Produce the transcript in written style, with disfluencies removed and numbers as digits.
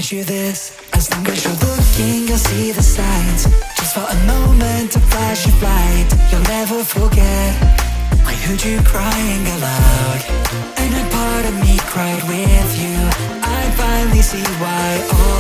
promise you this, as long as you're looking, you'll see the signs. Just for a moment, a flash of light, you'll never forget. I heard you crying aloud, and a part of me cried with you. I finally see why all the